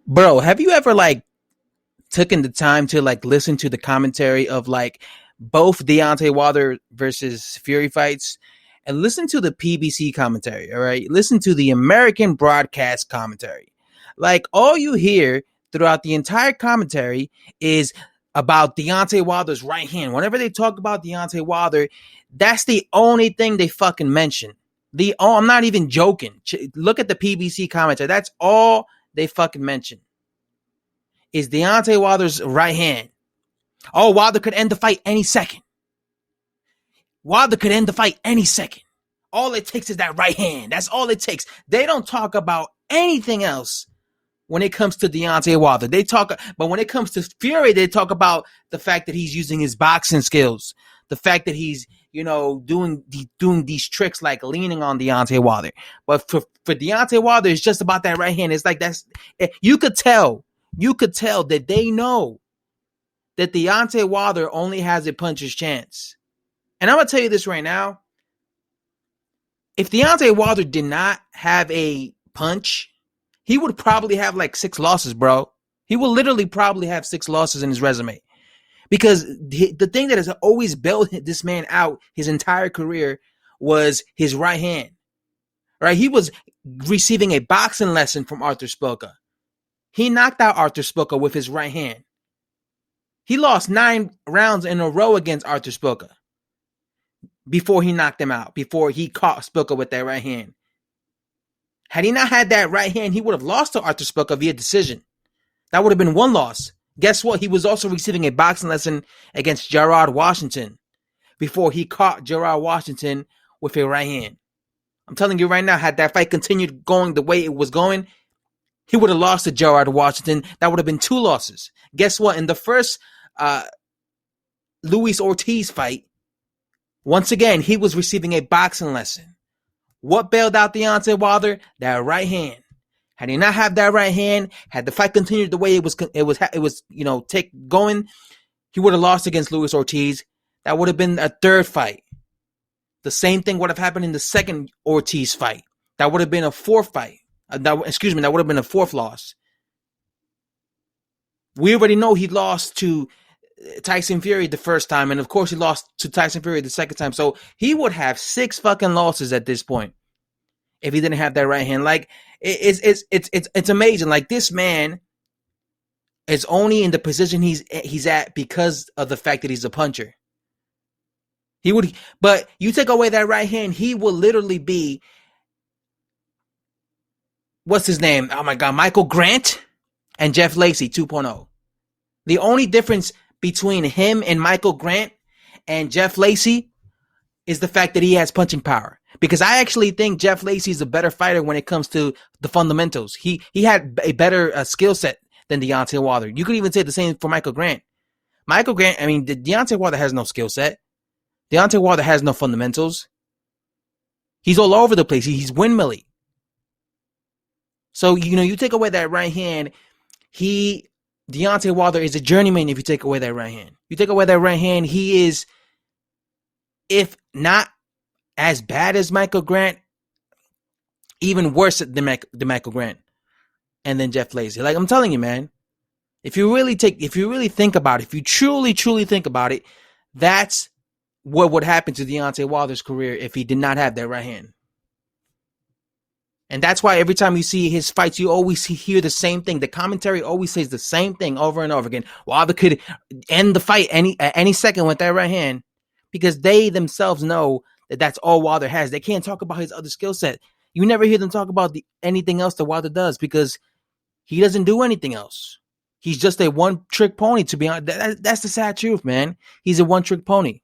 Bro, have you ever like taken the time to like listen to the commentary of like both Deontay Wilder versus Fury fights and listen to the PBC commentary, all right? Listen to the American broadcast commentary. Like all you hear throughout the entire commentary is about Deontay Wilder's right hand. Whenever they talk about Deontay Wilder, that's the only thing they fucking mention. I'm not even joking. Look at the PBC commentary. That's all they fucking mention is Deontay Wilder's right hand. Oh, Wilder could end the fight any second. Wilder could end the fight any second. All it takes is that right hand. That's all it takes. They don't talk about anything else when it comes to Deontay Wilder. But when it comes to Fury, they talk about the fact that he's using his boxing skills, the fact that he's, doing these tricks like leaning on Deontay Wilder. But for Deontay Wilder, it's just about that right hand. It's like you could tell that they know that Deontay Wilder only has a puncher's chance. And I'm going to tell you this right now. If Deontay Wilder did not have a punch, he would probably have like 6 losses, bro. He will literally probably have 6 losses in his resume. Because the thing that has always bailed this man out his entire career was his right hand. Right? He was receiving a boxing lesson from Artur Szpilka. He knocked out Artur Szpilka with his right hand. He lost 9 rounds in a row against Artur Szpilka before he knocked him out, before he caught Szpilka with that right hand. Had he not had that right hand, he would have lost to Artur Szpilka via decision. That would have been 1 loss. Guess what? He was also receiving a boxing lesson against Gerard Washington before he caught Gerard Washington with a right hand. I'm telling you right now, had that fight continued going the way it was going, he would have lost to Gerard Washington. That would have been 2 losses. Guess what? In the first Luis Ortiz fight, once again, he was receiving a boxing lesson. What bailed out Deontay Wilder? That right hand. Had he not had that right hand, had the fight continued the way it was going, he would have lost against Luis Ortiz. That would have been a 3rd fight. The same thing would have happened in the second Ortiz fight. That would have been a 4th fight. That would have been a 4th loss. We already know he lost to Tyson Fury the first time, and of course he lost to Tyson Fury the second time. So he would have 6 fucking losses at this point if he didn't have that right hand. Like it's amazing. Like this man is only in the position he's at because of the fact that he's a puncher. But you take away that right hand, he will literally be, what's his name? Oh my God, Michael Grant and Jeff Lacy 2.0. The only difference between him and Michael Grant and Jeff Lacy is the fact that he has punching power. Because I actually think Jeff Lacy is a better fighter when it comes to the fundamentals. He had a better skill set than Deontay Wilder. You could even say the same for Michael Grant. Deontay Wilder has no skill set. Deontay Wilder has no fundamentals. He's all over the place. He's windmilly. So, you take away that right hand, Deontay Wilder is a journeyman if you take away that right hand. You take away that right hand, he is, if not as bad as Michael Grant, even worse than Michael Grant and then Jeff Lacy. Like I'm telling you, man, if you really think about it, if you truly think about it, that's what would happen to Deontay Wilder's career if he did not have that right hand. And that's why every time you see his fights, you always hear the same thing. The commentary always says the same thing over and over again. Wilder could end the fight any second with that right hand because they themselves know that that's all Wilder has. They can't talk about his other skill set. You never hear them talk about anything else that Wilder does because he doesn't do anything else. He's just a one-trick pony, to be honest. That's the sad truth, man. He's a one-trick pony.